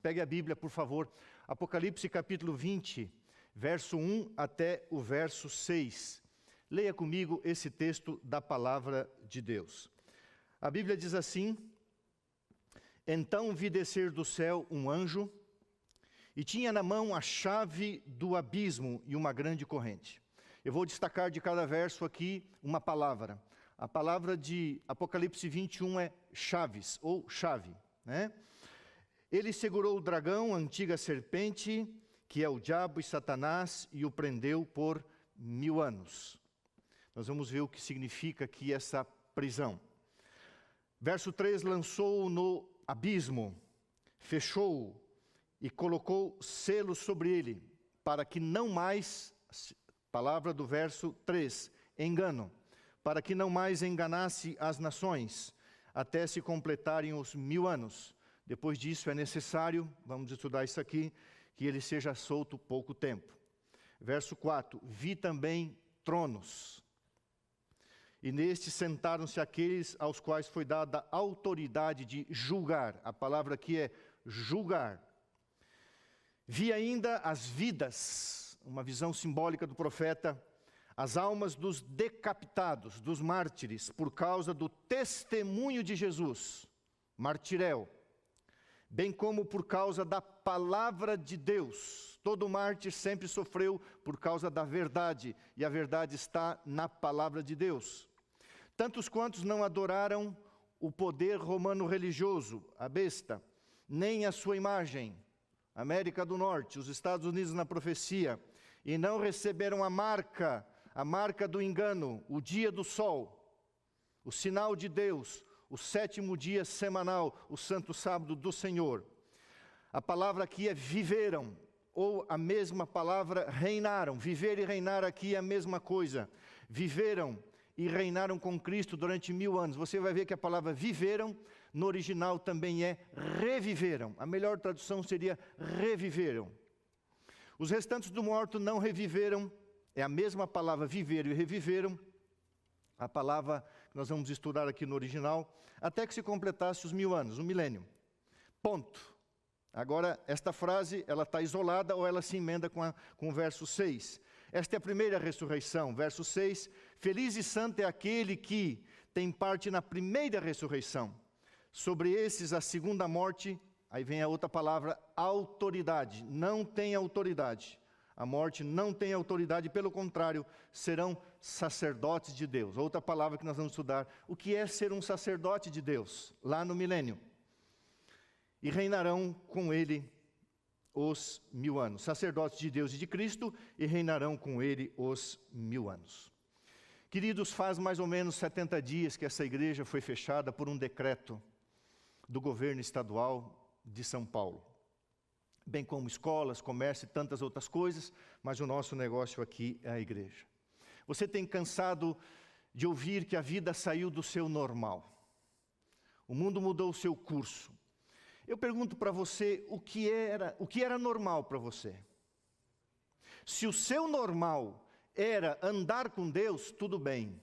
Pegue a Bíblia, por favor. Apocalipse capítulo 20, verso 1 até o verso 6. Leia comigo esse texto da palavra de Deus. A Bíblia diz assim: Então vi descer do céu um anjo, e tinha na mão a chave do abismo e uma grande corrente. Eu vou destacar de cada verso aqui uma palavra. A palavra de Apocalipse 21 é chaves, ou chave, né? Ele segurou o dragão, a antiga serpente, que é o diabo e Satanás, e o prendeu por 1000 anos. Nós vamos ver o que significa aqui essa prisão. Verso 3, lançou-o no abismo, fechou-o e colocou selos sobre ele, para que não mais, palavra do verso 3, engano, para que não mais enganasse as nações, até se completarem os 1000 anos. Depois disso é necessário, vamos estudar isso aqui, que ele seja solto pouco tempo. Verso 4, vi também tronos, e nestes sentaram-se aqueles aos quais foi dada autoridade de julgar. A palavra aqui é julgar. Vi ainda as vidas, uma visão simbólica do profeta, as almas dos decapitados, dos mártires, por causa do testemunho de Jesus, martiréu, bem como por causa da palavra de Deus. Todo mártir sempre sofreu por causa da verdade, e a verdade está na palavra de Deus. Tantos quantos não adoraram o poder romano religioso, a besta, nem a sua imagem, América do Norte, os Estados Unidos na profecia, e não receberam a marca do engano, o dia do sol, o sinal de Deus, o 7º dia semanal, o santo sábado do Senhor. A palavra aqui é viveram, ou a mesma palavra reinaram. Viver e reinar aqui é a mesma coisa. Viveram e reinaram com Cristo durante 1000 anos. Você vai ver que a palavra viveram, no original também é reviveram. A melhor tradução seria reviveram. Os restantes do morto não reviveram, é a mesma palavra viveram e reviveram, a palavra que nós vamos estudar aqui no original, até que se completasse os 1000 anos, o milênio. Ponto. Agora, esta frase, ela está isolada ou ela se emenda com o verso 6. Esta é a primeira ressurreição, verso 6. Feliz e santo é aquele que tem parte na primeira ressurreição. Sobre esses, a segunda morte, aí vem a outra palavra, autoridade. Não tem autoridade. A morte não tem autoridade, pelo contrário, serão sacerdotes de Deus. Outra palavra que nós vamos estudar, o que é ser um sacerdote de Deus, lá no milênio. E reinarão com ele os 1000 anos. Sacerdotes de Deus e de Cristo, e reinarão com ele os 1000 anos. Queridos, faz mais ou menos 70 dias que essa igreja foi fechada por um decreto do governo estadual de São Paulo. Bem como escolas, comércio e tantas outras coisas, mas o nosso negócio aqui é a igreja. Você tem cansado de ouvir que a vida saiu do seu normal. O mundo mudou o seu curso. Eu pergunto para você, o que era normal para você? Se o seu normal era andar com Deus, tudo bem.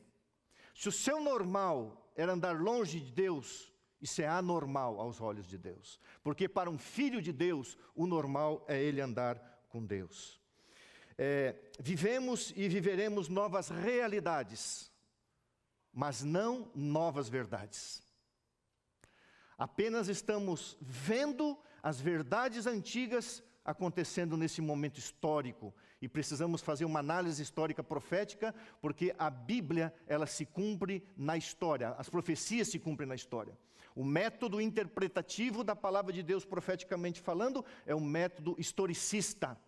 Se o seu normal era andar longe de Deus, isso é anormal aos olhos de Deus. Porque para um filho de Deus, o normal é ele andar com Deus. Vivemos e viveremos novas realidades, mas não novas verdades. Apenas estamos vendo as verdades antigas acontecendo nesse momento histórico. E precisamos fazer uma análise histórica profética, porque a Bíblia, ela se cumpre na história. As profecias se cumprem na história. O método interpretativo da palavra de Deus, profeticamente falando, é um método historicista.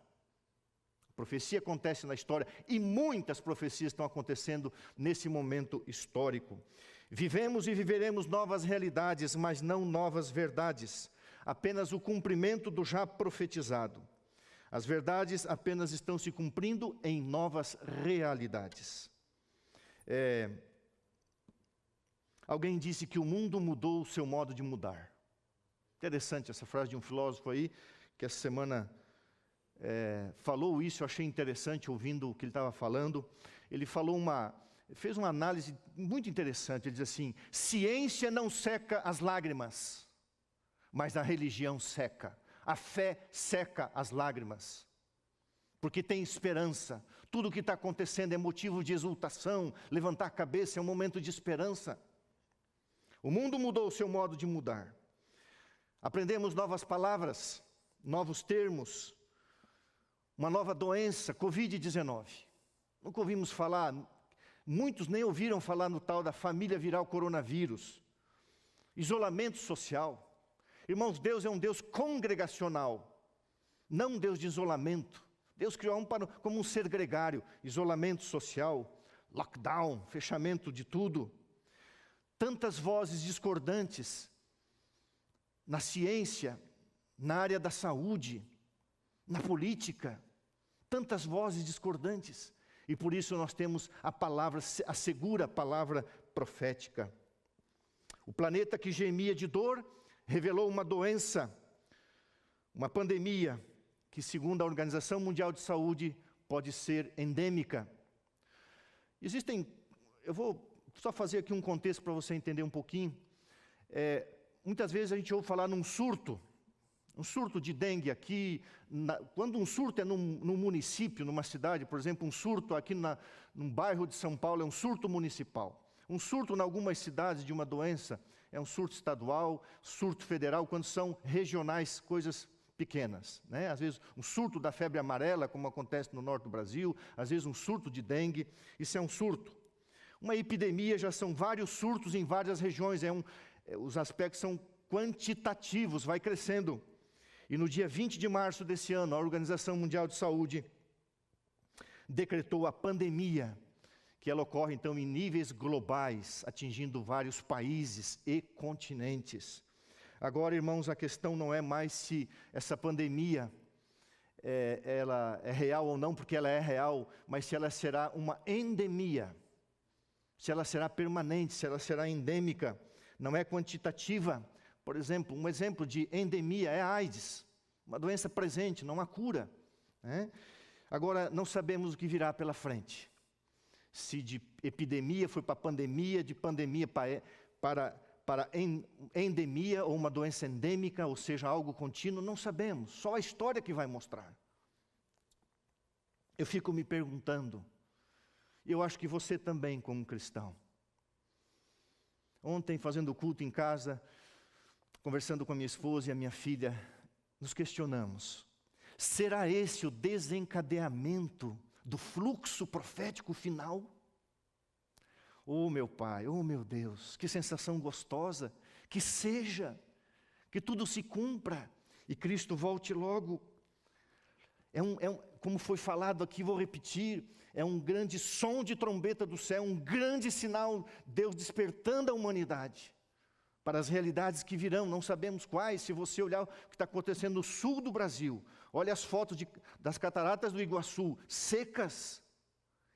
A profecia acontece na história, e muitas profecias estão acontecendo nesse momento histórico. Vivemos e viveremos novas realidades, mas não novas verdades. Apenas o cumprimento do já profetizado. As verdades apenas estão se cumprindo em novas realidades. Alguém disse que o mundo mudou o seu modo de mudar. Interessante essa frase de um filósofo aí, que essa semana falou isso. Eu achei interessante ouvindo o que ele estava falando. Ele fez uma análise muito interessante. Ele diz assim: ciência não seca as lágrimas, mas a religião seca. A fé seca as lágrimas, porque tem esperança. Tudo o que está acontecendo é motivo de exultação. Levantar a cabeça é um momento de esperança. O mundo mudou o seu modo de mudar. Aprendemos novas palavras, novos termos, uma nova doença, Covid-19. Nunca ouvimos falar, muitos nem ouviram falar no tal da família viral coronavírus. Isolamento social. Irmãos, Deus é um Deus congregacional, não um Deus de isolamento. Deus criou como um ser gregário. Isolamento social, lockdown, fechamento de tudo. Tantas vozes discordantes na ciência, na área da saúde, na política. Tantas vozes discordantes. E por isso nós temos a palavra, a segura palavra profética. O planeta que gemia de dor revelou uma doença, uma pandemia, que segundo a Organização Mundial de Saúde pode ser endêmica. Eu vou só fazer aqui um contexto para você entender um pouquinho. Muitas vezes a gente ouve falar num surto de dengue aqui. Quando um surto é num município, numa cidade, por exemplo, um surto aqui num bairro de São Paulo é um surto municipal. Um surto em algumas cidades de uma doença é um surto estadual, surto federal, quando são regionais, coisas pequenas, né? Às vezes um surto da febre amarela, como acontece no norte do Brasil, às vezes um surto de dengue, isso é um surto. Uma epidemia já são vários surtos em várias regiões, os aspectos são quantitativos, vai crescendo. E no dia 20 de março desse ano, a Organização Mundial de Saúde decretou a pandemia, que ela ocorre então em níveis globais, atingindo vários países e continentes. Agora, irmãos, a questão não é mais se essa pandemia ela é real ou não, porque ela é real, mas se ela será uma endemia, se ela será permanente, se ela será endêmica, não é quantitativa. Por exemplo, um exemplo de endemia é a AIDS, uma doença presente, não há cura, né? Agora, não sabemos o que virá pela frente. Se de epidemia foi para pandemia, de pandemia para endemia ou uma doença endêmica, ou seja, algo contínuo, não sabemos. Só a história que vai mostrar. Eu fico me perguntando, e eu acho que você também como cristão. Ontem, fazendo culto em casa, conversando com a minha esposa e a minha filha, nos questionamos. Será esse o desencadeamento do fluxo profético final? Oh meu Pai, oh meu Deus, que sensação gostosa, que seja, que tudo se cumpra e Cristo volte logo. Como foi falado aqui, vou repetir, é um grande som de trombeta do céu, um grande sinal, Deus despertando a humanidade para as realidades que virão, não sabemos quais. Se você olhar o que está acontecendo no sul do Brasil, olha as fotos das cataratas do Iguaçu, secas,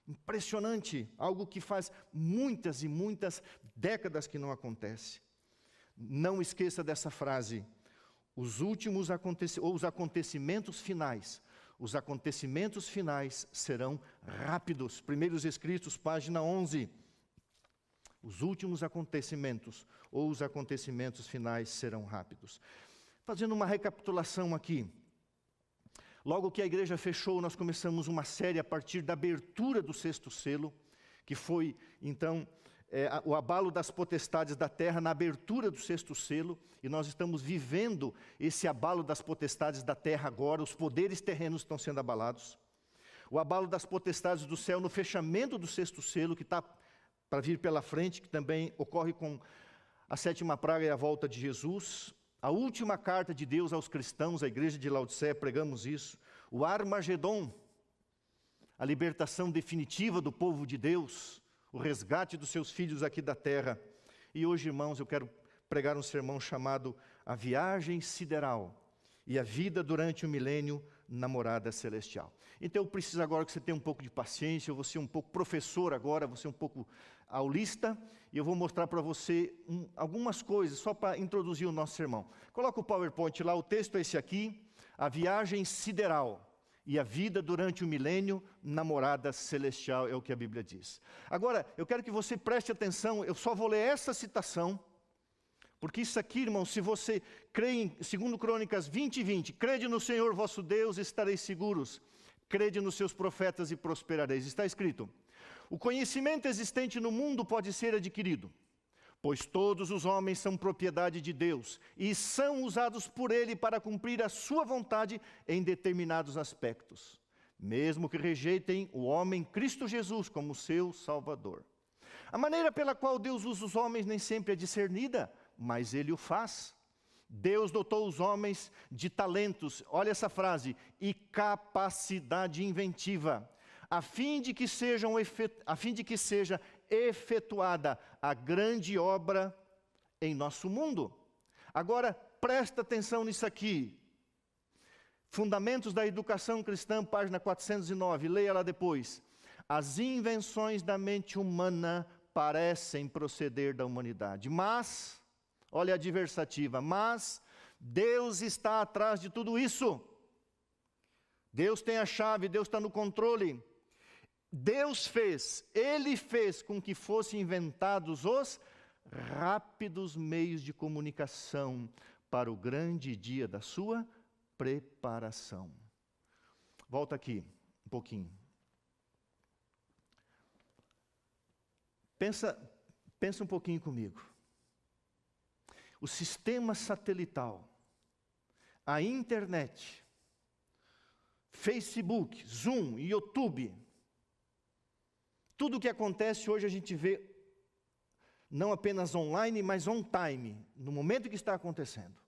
impressionante, algo que faz muitas e muitas décadas que não acontece. Não esqueça dessa frase, os acontecimentos finais serão rápidos. Primeiros Escritos, página 11. Os últimos acontecimentos ou os acontecimentos finais serão rápidos. Fazendo uma recapitulação aqui. Logo que a igreja fechou, nós começamos uma série a partir da abertura do sexto selo, que foi, então, o abalo das potestades da terra na abertura do sexto selo, e nós estamos vivendo esse abalo das potestades da terra agora, os poderes terrenos estão sendo abalados. O abalo das potestades do céu no fechamento do sexto selo, que está para vir pela frente, que também ocorre com a sétima praga e a volta de Jesus. A última carta de Deus aos cristãos, a igreja de Laodiceia, pregamos isso. O Armagedon, a libertação definitiva do povo de Deus, o resgate dos seus filhos aqui da terra. E hoje, irmãos, eu quero pregar um sermão chamado A Viagem Sideral e a Vida durante o Milênio na Morada Celestial. Então eu preciso agora que você tenha um pouco de paciência, eu vou ser um pouco professor agora, vou ser um pouco aulista, e eu vou mostrar para você algumas coisas, só para introduzir o nosso sermão. Coloca o PowerPoint lá, o texto é esse aqui, A Viagem Sideral e a Vida durante o Milênio na Morada Celestial, é o que a Bíblia diz. Agora, eu quero que você preste atenção, eu só vou ler essa citação, Porque isso aqui, irmão, se você crê em 2 Crônicas 20:20, crede no Senhor vosso Deus, estareis seguros. Crede nos seus profetas e prosperareis. Está escrito: o conhecimento existente no mundo pode ser adquirido, pois todos os homens são propriedade de Deus e são usados por Ele para cumprir a sua vontade em determinados aspectos, mesmo que rejeitem o homem Cristo Jesus como seu Salvador. A maneira pela qual Deus usa os homens nem sempre é discernida, mas Ele o faz. Deus dotou os homens de talentos, olha essa frase, e capacidade inventiva, a fim de que seja efetuada a grande obra em nosso mundo. Agora, presta atenção nisso aqui. Fundamentos da Educação Cristã, página 409, leia lá depois. As invenções da mente humana parecem proceder da humanidade, mas, olha a adversativa, mas Deus está atrás de tudo isso. Deus tem a chave, Deus está no controle. Ele fez com que fossem inventados os rápidos meios de comunicação para o grande dia da sua preparação. Volta aqui um pouquinho. Pensa um pouquinho comigo. O sistema satelital, a internet, Facebook, Zoom, YouTube, tudo o que acontece hoje a gente vê não apenas online, mas on time, no momento que está acontecendo.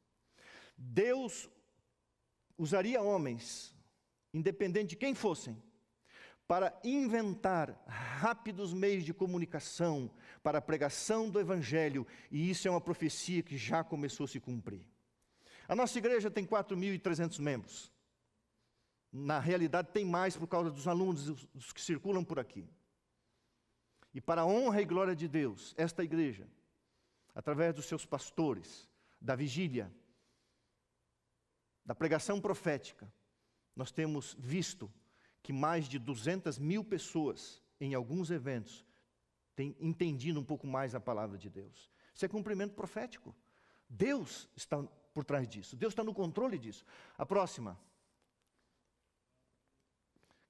Deus usaria homens, independente de quem fossem, para inventar rápidos meios de comunicação para a pregação do Evangelho, e isso é uma profecia que já começou a se cumprir. A nossa igreja tem 4.300 membros. Na realidade tem mais por causa dos alunos, dos que circulam por aqui. E para a honra e glória de Deus, esta igreja, através dos seus pastores, da vigília, da pregação profética, nós temos visto que mais de 200.000 pessoas, em alguns eventos, têm entendido um pouco mais a palavra de Deus. Isso é cumprimento profético. Deus está por trás disso. Deus está no controle disso. A próxima.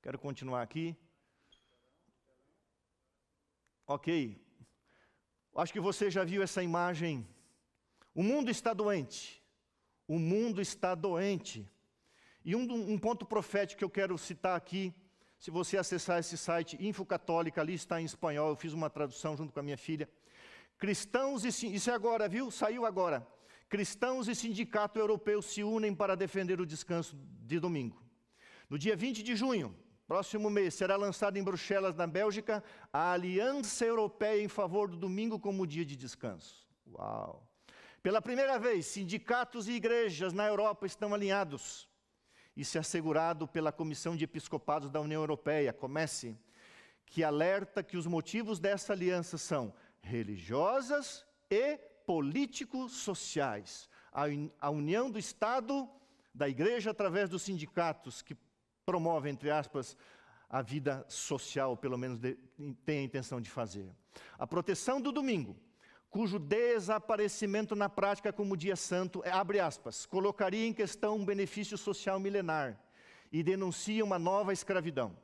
Quero continuar aqui. Ok. Acho que você já viu essa imagem. O mundo está doente. O mundo está doente. E um ponto profético que eu quero citar aqui, se você acessar esse site, Info Católica, ali está em espanhol, eu fiz uma tradução junto com a minha filha. Cristãos isso é agora, viu? Saiu agora. Cristãos e sindicato europeu se unem para defender o descanso de domingo. No dia 20 de junho, próximo mês, será lançada em Bruxelas, na Bélgica, a Aliança Europeia em favor do domingo como dia de descanso. Uau! Pela primeira vez, sindicatos e igrejas na Europa estão alinhados. Isso é assegurado pela Comissão de Episcopados da União Europeia, Comece, que alerta que os motivos dessa aliança são religiosas e político-sociais. A união do Estado, da Igreja, através dos sindicatos, que promovem, entre aspas, a vida social, pelo menos tem a intenção de fazer. A proteção do domingo, cujo desaparecimento na prática como dia santo, abre aspas, colocaria em questão um benefício social milenar e denuncia uma nova escravidão.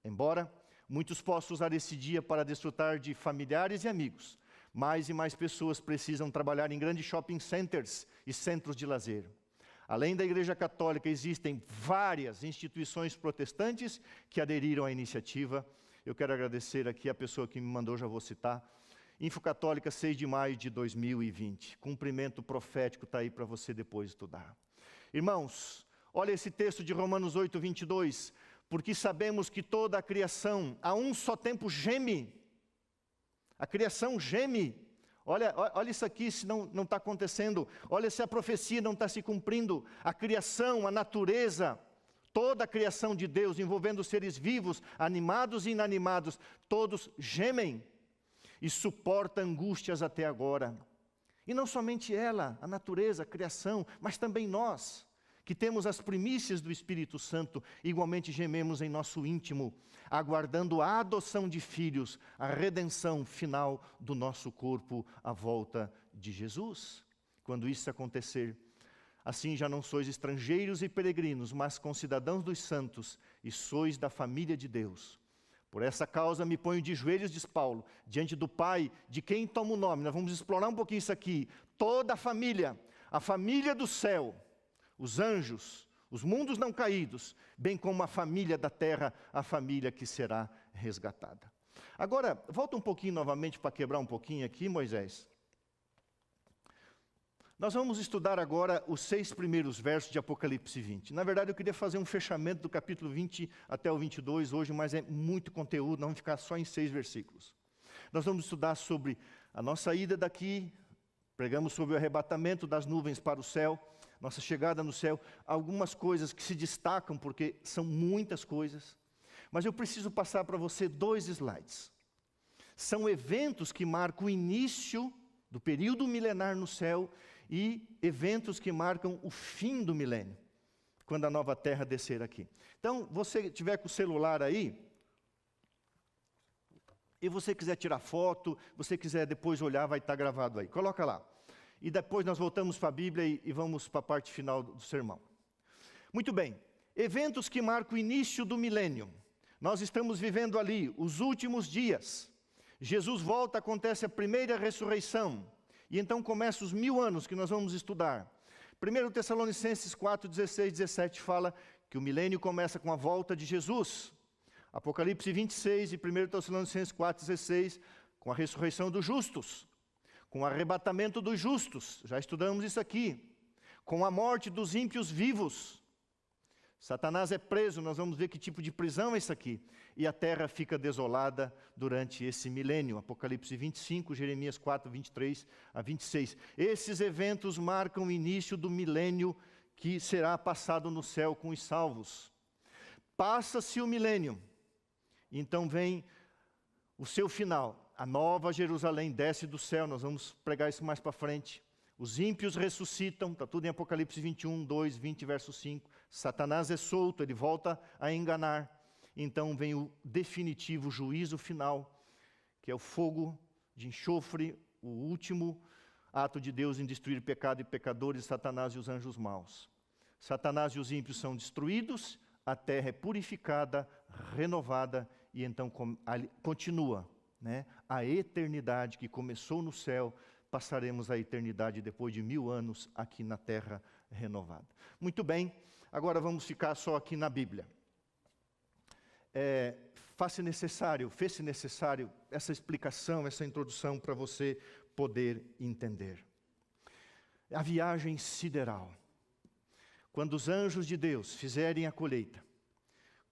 Embora muitos possam usar esse dia para desfrutar de familiares e amigos, mais e mais pessoas precisam trabalhar em grandes shopping centers e centros de lazer. Além da Igreja Católica, existem várias instituições protestantes que aderiram à iniciativa. Eu quero agradecer aqui a pessoa que me mandou, já vou citar. Info Católica, 6 de maio de 2020. Cumprimento profético está aí para você depois estudar. Irmãos, olha esse texto de Romanos 8, 22. Porque sabemos que toda a criação, a um só tempo, geme. A criação geme. Olha isso aqui, se não está acontecendo. Olha se a profecia não está se cumprindo. A criação, a natureza, toda a criação de Deus, envolvendo os seres vivos, animados e inanimados, todos gemem e suporta angústias até agora. E não somente ela, a natureza, a criação, mas também nós, que temos as primícias do Espírito Santo, igualmente gememos em nosso íntimo, aguardando a adoção de filhos, a redenção final do nosso corpo, a volta de Jesus, quando isso acontecer. Assim já não sois estrangeiros e peregrinos, mas concidadãos dos santos, e sois da família de Deus. Por essa causa me ponho de joelhos, diz Paulo, diante do Pai, de quem toma o nome. Nós vamos explorar um pouquinho isso aqui. Toda a família do céu, os anjos, os mundos não caídos, bem como a família da terra, a família que será resgatada. Agora, volta um pouquinho novamente para quebrar um pouquinho aqui, Moisés. Nós vamos estudar agora os 6 primeiros versos de Apocalipse 20. Na verdade, eu queria fazer um fechamento do capítulo 20 até o 22 hoje, mas é muito conteúdo, não vamos ficar só em 6 versículos. Nós vamos estudar sobre a nossa ida daqui, pregamos sobre o arrebatamento das nuvens para o céu, nossa chegada no céu, algumas coisas que se destacam, porque são muitas coisas. Mas eu preciso passar para você 2 slides. São eventos que marcam o início do período milenar no céu e eventos que marcam o fim do milênio, quando a nova terra descer aqui. Então, você tiver com o celular aí, e você quiser tirar foto, você quiser depois olhar, vai estar gravado aí. Coloca lá. E depois nós voltamos para a Bíblia e vamos para a parte final do sermão. Muito bem. Eventos que marcam o início do milênio. Nós estamos vivendo ali os últimos dias. Jesus volta, acontece a primeira ressurreição. E então começam os 1000 anos que nós vamos estudar. 1 Tessalonicenses 4, 16, 17 fala que o milênio começa com a volta de Jesus. Apocalipse 26 e 1 Tessalonicenses 4, 16, com a ressurreição dos justos. Com o arrebatamento dos justos, já estudamos isso aqui. Com a morte dos ímpios vivos. Satanás é preso, nós vamos ver que tipo de prisão é isso aqui. E a terra fica desolada durante esse milênio. Apocalipse 25, Jeremias 4, 23 a 26. Esses eventos marcam o início do milênio que será passado no céu com os salvos. Passa-se o milênio, então vem o seu final. A nova Jerusalém desce do céu, nós vamos pregar isso mais para frente. Os ímpios ressuscitam, está tudo em Apocalipse 21, 2, 20, verso 5. Satanás é solto, ele volta a enganar. Então vem o definitivo juízo final, que é o fogo de enxofre, o último ato de Deus em destruir pecado e pecadores, Satanás e os anjos maus. Satanás e os ímpios são destruídos, a terra é purificada, renovada, e então continua, né? A eternidade que começou no céu, passaremos a eternidade depois de 1000 anos aqui na terra renovada. Muito bem, agora vamos ficar só aqui na Bíblia. Fez-se necessário essa explicação, essa introdução para você poder entender. A viagem sideral. Quando os anjos de Deus fizerem a colheita,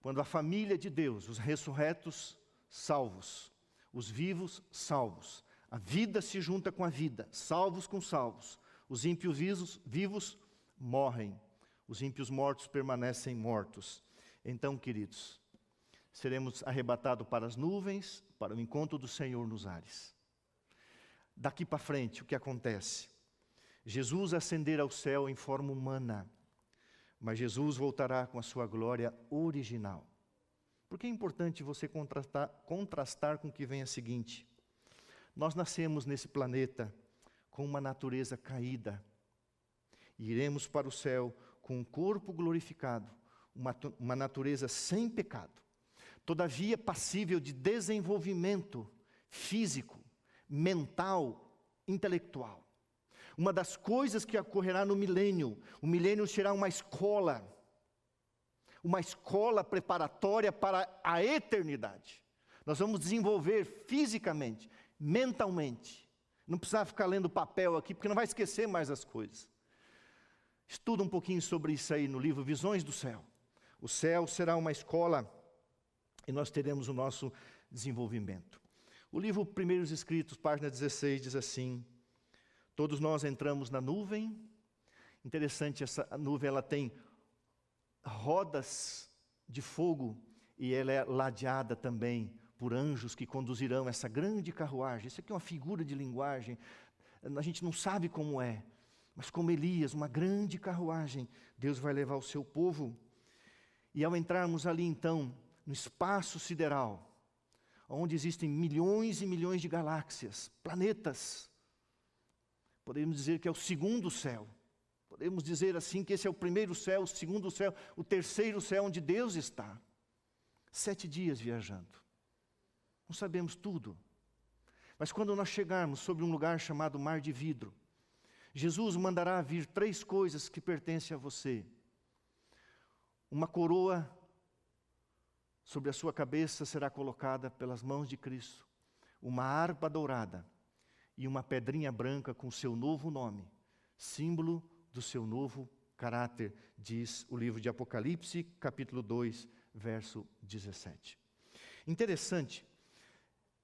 quando a família de Deus, os ressurretos salvos, os vivos salvos, a vida se junta com a vida, salvos com salvos. Os ímpios vivos morrem, os ímpios mortos permanecem mortos. Então, queridos, seremos arrebatados para as nuvens, para o encontro do Senhor nos ares. Daqui para frente, o que acontece? Jesus ascenderá ao céu em forma humana, mas Jesus voltará com a sua glória original. Porque é importante você contrastar com o que vem a seguinte. Nós nascemos nesse planeta com uma natureza caída. E iremos para o céu com um corpo glorificado, uma natureza sem pecado. Todavia passível de desenvolvimento físico, mental, intelectual. Uma das coisas que ocorrerá no milênio, o milênio será uma escola preparatória para a eternidade. Nós vamos desenvolver fisicamente, mentalmente. Não precisa ficar lendo papel aqui, porque não vai esquecer mais as coisas. Estuda um pouquinho sobre isso aí no livro Visões do Céu. O céu será uma escola e nós teremos o nosso desenvolvimento. O livro Primeiros Escritos, página 16, diz assim: todos nós entramos na nuvem. Interessante, essa nuvem ela tem rodas de fogo e ela é ladeada também por anjos que conduzirão essa grande carruagem. Isso aqui é uma figura de linguagem, a gente não sabe como é, mas como Elias, uma grande carruagem, Deus vai levar o seu povo. E ao entrarmos ali então, no espaço sideral, onde existem milhões e milhões de galáxias, planetas, Podemos dizer que é o segundo céu. Podemos dizer assim que esse é o primeiro céu, o segundo céu, o terceiro céu onde Deus está. 7 dias viajando. Não sabemos tudo. Mas quando nós chegarmos sobre um lugar chamado Mar de Vidro, Jesus mandará vir 3 coisas que pertencem a você. Uma coroa sobre a sua cabeça será colocada pelas mãos de Cristo. Uma harpa dourada e uma pedrinha branca com o seu novo nome, símbolo do seu novo caráter, diz o livro de Apocalipse, capítulo 2, verso 17. Interessante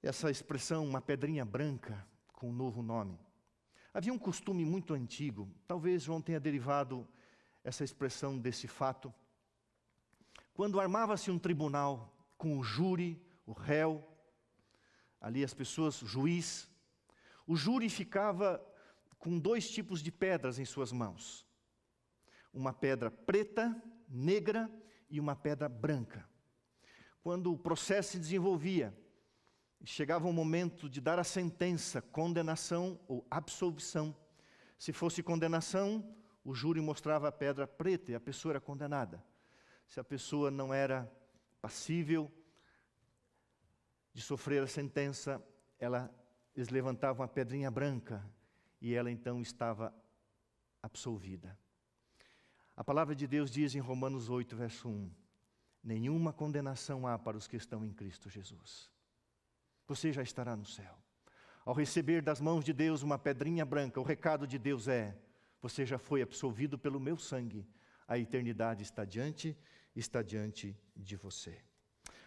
essa expressão, uma pedrinha branca com um novo nome. Havia um costume muito antigo, talvez João tenha derivado essa expressão desse fato. Quando armava-se um tribunal com o júri, o réu, ali as pessoas, o juiz, o júri ficava com 2 tipos de pedras em suas mãos. Uma pedra preta, negra e uma pedra branca. Quando o processo se desenvolvia, chegava o momento de dar a sentença, condenação ou absolvição. Se fosse condenação, o júri mostrava a pedra preta e a pessoa era condenada. Se a pessoa não era passível de sofrer a sentença, eles levantavam a pedrinha branca e ela então estava absolvida. A palavra de Deus diz em Romanos 8, verso 1, nenhuma condenação há para os que estão em Cristo Jesus. Você já estará no céu. Ao receber das mãos de Deus uma pedrinha branca, o recado de Deus é, você já foi absolvido pelo meu sangue, a eternidade está diante de você.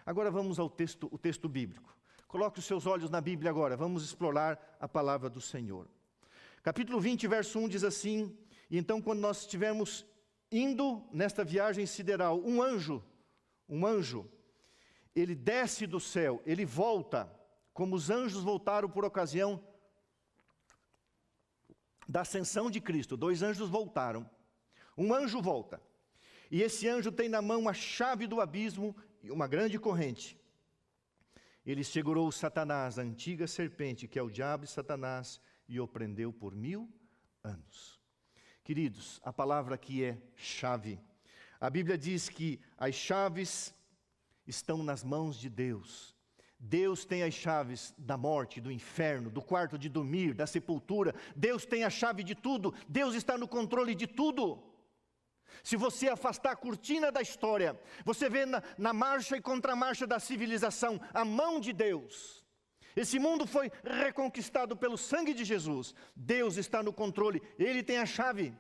Agora vamos ao texto bíblico. Coloque os seus olhos na Bíblia agora, vamos explorar a palavra do Senhor. Capítulo 20, verso 1 diz assim, e então quando nós estivermos indo nesta viagem sideral, um anjo, ele desce do céu, ele volta, como os anjos voltaram por ocasião da ascensão de Cristo. 2 anjos voltaram, um anjo volta, e esse anjo tem na mão a chave do abismo e uma grande corrente. Ele segurou Satanás, a antiga serpente, que é o diabo e Satanás, e o prendeu por 1000 anos. Queridos, a palavra aqui é chave. A Bíblia diz que as chaves estão nas mãos de Deus. Deus tem as chaves da morte, do inferno, do quarto de dormir, da sepultura. Deus tem a chave de tudo. Deus está no controle de tudo. Se você afastar a cortina da história, você vê na marcha e contramarcha da civilização a mão de Deus. Esse mundo foi reconquistado pelo sangue de Jesus. Deus está no controle, Ele tem a chave.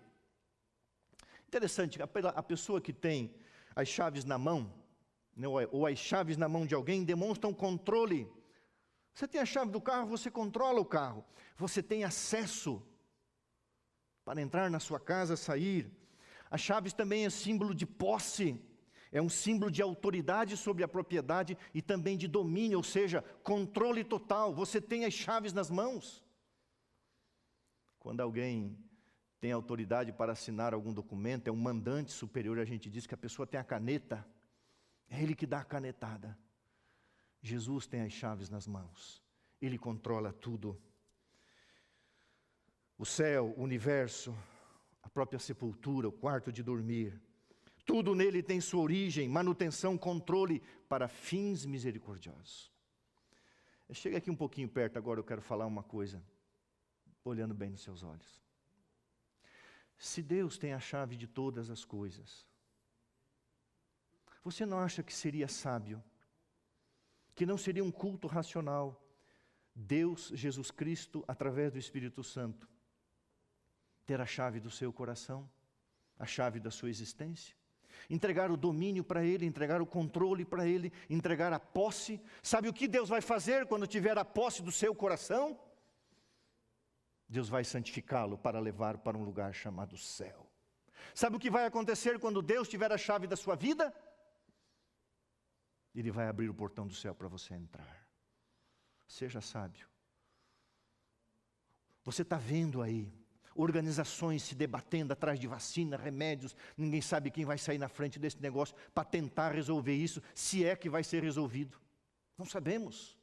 Interessante, a pessoa que tem as chaves na mão, ou as chaves na mão de alguém, demonstram controle. Você tem a chave do carro, você controla o carro. Você tem acesso para entrar na sua casa, sair. As chaves também é símbolo de posse, é um símbolo de autoridade sobre a propriedade e também de domínio, ou seja, controle total. Você tem as chaves nas mãos. Quando alguém tem autoridade para assinar algum documento, é um mandante superior, a gente diz que a pessoa tem a caneta, é ele que dá a canetada. Jesus tem as chaves nas mãos, Ele controla tudo. O céu, o universo, a própria sepultura, o quarto de dormir, tudo nele tem sua origem, manutenção, controle para fins misericordiosos. Chega aqui um pouquinho perto agora, eu quero falar uma coisa, olhando bem nos seus olhos. Se Deus tem a chave de todas as coisas, você não acha que seria sábio, que não seria um culto racional, Deus, Jesus Cristo, através do Espírito Santo, ter a chave do seu coração, a chave da sua existência, entregar o domínio para Ele, entregar o controle para Ele, entregar a posse? Sabe o que Deus vai fazer quando tiver a posse do seu coração? Deus vai santificá-lo para levar para um lugar chamado céu. Sabe o que vai acontecer quando Deus tiver a chave da sua vida? Ele vai abrir o portão do céu para você entrar. Seja sábio. Você está vendo aí organizações se debatendo atrás de vacina, remédios, ninguém sabe quem vai sair na frente desse negócio para tentar resolver isso, se é que vai ser resolvido. Não sabemos.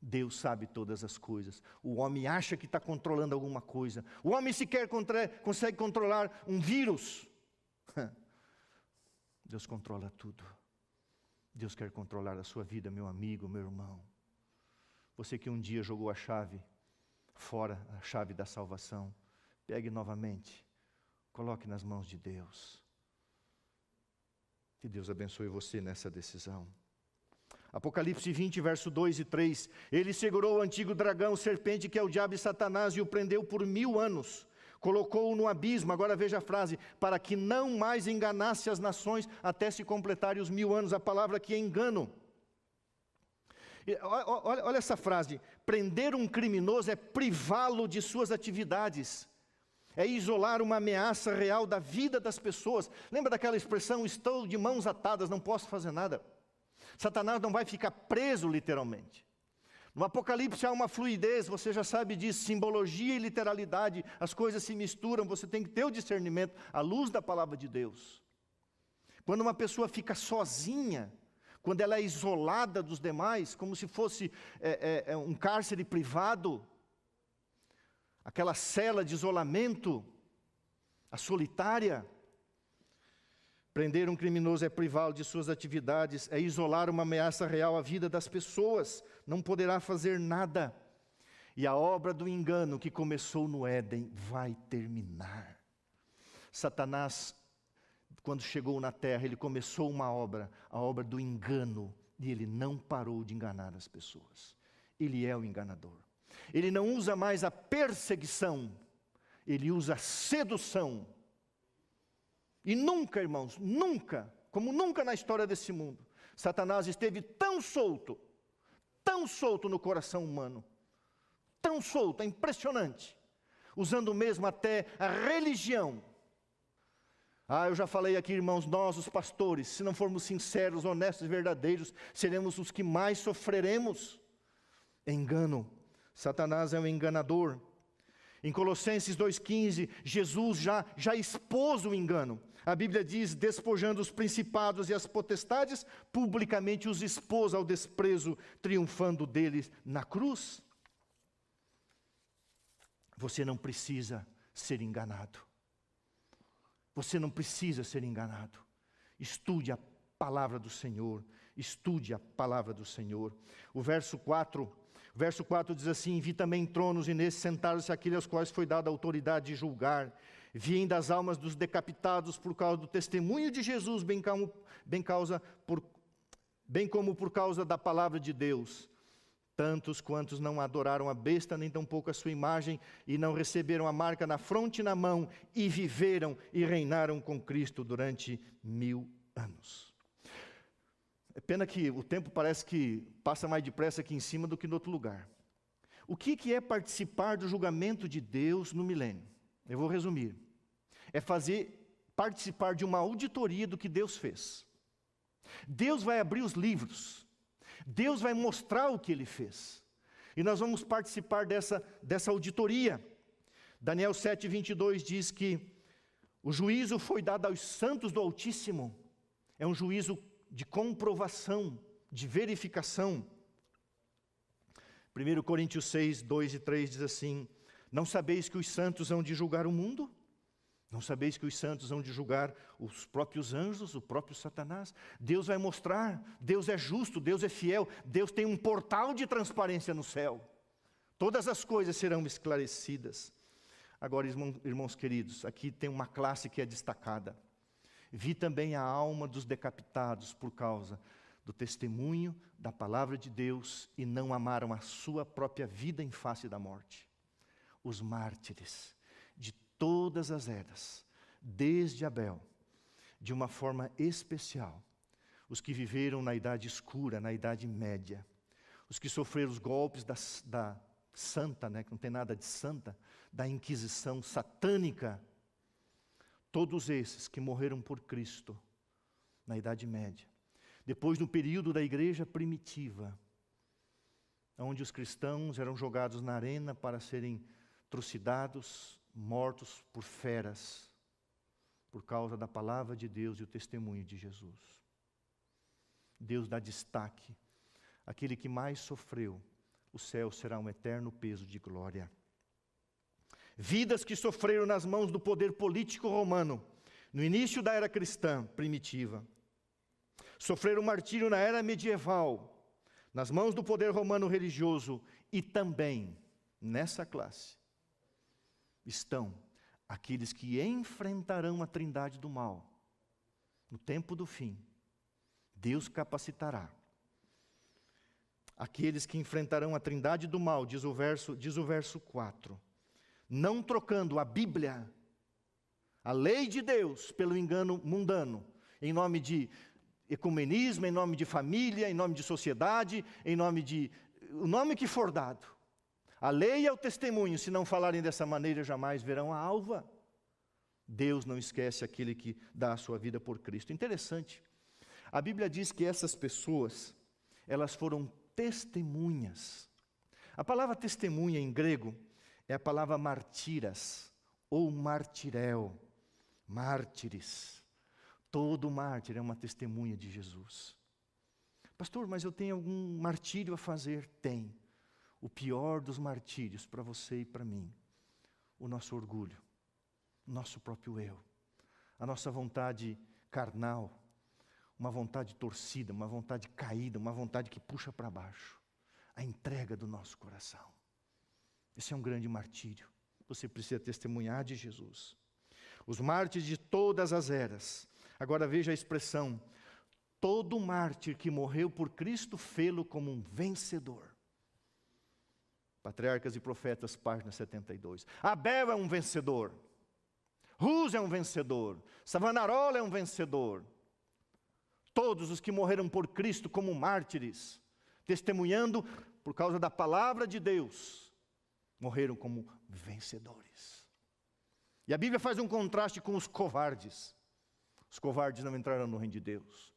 Deus sabe todas as coisas. O homem acha que está controlando alguma coisa. O homem sequer consegue controlar um vírus. Deus controla tudo. Deus quer controlar a sua vida, meu amigo, meu irmão. Você que um dia jogou a chave fora, a chave da salvação, pegue novamente, coloque nas mãos de Deus. Que Deus abençoe você nessa decisão. Apocalipse 20, verso 2 e 3. Ele segurou o antigo dragão, serpente, que é o diabo e Satanás, e o prendeu por 1000 anos. Colocou-o no abismo, agora veja a frase, para que não mais enganasse as nações, até se completarem os 1000 anos. A palavra aqui é engano. Olha essa frase, prender um criminoso é privá-lo de suas atividades. É isolar uma ameaça real da vida das pessoas. Lembra daquela expressão, estou de mãos atadas, não posso fazer nada? Satanás não vai ficar preso literalmente. No Apocalipse há uma fluidez, você já sabe disso, simbologia e literalidade, as coisas se misturam, você tem que ter o discernimento, à luz da palavra de Deus. Quando uma pessoa fica sozinha, quando ela é isolada dos demais, como se fosse um cárcere privado, aquela cela de isolamento, a solitária. Prender um criminoso é privá-lo de suas atividades, é isolar uma ameaça real à vida das pessoas, não poderá fazer nada. E a obra do engano que começou no Éden vai terminar. Satanás, quando chegou na terra, ele começou uma obra, a obra do engano, e ele não parou de enganar as pessoas. Ele é o enganador. Ele não usa mais a perseguição, ele usa a sedução. E nunca, irmãos, nunca, como nunca na história desse mundo, Satanás esteve tão solto no coração humano, tão solto, é impressionante, usando mesmo até a religião. Eu já falei aqui, irmãos, nós os pastores, se não formos sinceros, honestos e verdadeiros, seremos os que mais sofreremos. Engano, Satanás é um enganador. Em Colossenses 2,15, Jesus já expôs o engano. A Bíblia diz, despojando os principados e as potestades, publicamente os expôs ao desprezo, triunfando deles na cruz. Você não precisa ser enganado. Você não precisa ser enganado. Estude a palavra do Senhor. Estude a palavra do Senhor. O verso 4 diz assim, vi também tronos, e nesses sentaram-se aqueles aos quais foi dada a autoridade de julgar. Vi ainda as almas dos decapitados por causa do testemunho de Jesus, bem como por causa da palavra de Deus. Tantos quantos não adoraram a besta, nem tampouco a sua imagem, e não receberam a marca na fronte e na mão, e viveram e reinaram com Cristo durante 1000 anos. É pena que o tempo parece que passa mais depressa aqui em cima do que no outro lugar. O que é participar do julgamento de Deus no milênio? Eu vou resumir. É participar de uma auditoria do que Deus fez. Deus vai abrir os livros. Deus vai mostrar o que Ele fez. E nós vamos participar dessa auditoria. Daniel 7:22 diz que o juízo foi dado aos santos do Altíssimo. É um juízo de comprovação, de verificação. 1 Coríntios 6, 2 e 3 diz assim, não sabeis que os santos hão de julgar o mundo? Não sabeis que os santos hão de julgar os próprios anjos, o próprio Satanás? Deus vai mostrar, Deus é justo, Deus é fiel, Deus tem um portal de transparência no céu. Todas as coisas serão esclarecidas. Agora, irmãos queridos, aqui tem uma classe que é destacada. Vi também a alma dos decapitados por causa do testemunho da palavra de Deus e não amaram a sua própria vida em face da morte. Os mártires de todas as eras, desde Abel, de uma forma especial, os que viveram na idade escura, na idade média, os que sofreram os golpes da santa, que não tem nada de santa, da Inquisição satânica, todos esses que morreram por Cristo na Idade Média. Depois do período da igreja primitiva, onde os cristãos eram jogados na arena para serem trucidados, mortos por feras, por causa da palavra de Deus e o testemunho de Jesus. Deus dá destaque àquele que mais sofreu, o céu será um eterno peso de glória. Vidas que sofreram nas mãos do poder político romano, no início da era cristã primitiva. Sofreram martírio na era medieval, nas mãos do poder romano religioso, e também, nessa classe, estão aqueles que enfrentarão a trindade do mal. No tempo do fim, Deus capacitará aqueles que enfrentarão a trindade do mal, diz o verso 4, não trocando a Bíblia, a lei de Deus, pelo engano mundano, em nome de ecumenismo, em nome de família, em nome de sociedade, o nome que for dado. A lei é o testemunho, se não falarem dessa maneira, jamais verão a alva. Deus não esquece aquele que dá a sua vida por Cristo. Interessante, a Bíblia diz que essas pessoas, elas foram testemunhas. A palavra testemunha em grego é a palavra martíras, ou martirel, mártires. Todo mártir é uma testemunha de Jesus. Pastor, mas eu tenho algum martírio a fazer? Tem. O pior dos martírios para você e para mim, o nosso orgulho, o nosso próprio eu, a nossa vontade carnal, uma vontade torcida, uma vontade caída, uma vontade que puxa para baixo, a entrega do nosso coração. Esse é um grande martírio. Você precisa testemunhar de Jesus. Os mártires de todas as eras. Agora veja a expressão: todo mártir que morreu por Cristo fê-lo como um vencedor. Patriarcas e Profetas, página 72. Abel é um vencedor. Ruz é um vencedor. Savonarola é um vencedor. Todos os que morreram por Cristo como mártires, testemunhando por causa da palavra de Deus, morreram como vencedores. E a Bíblia faz um contraste com os covardes. Os covardes não entrarão no reino de Deus.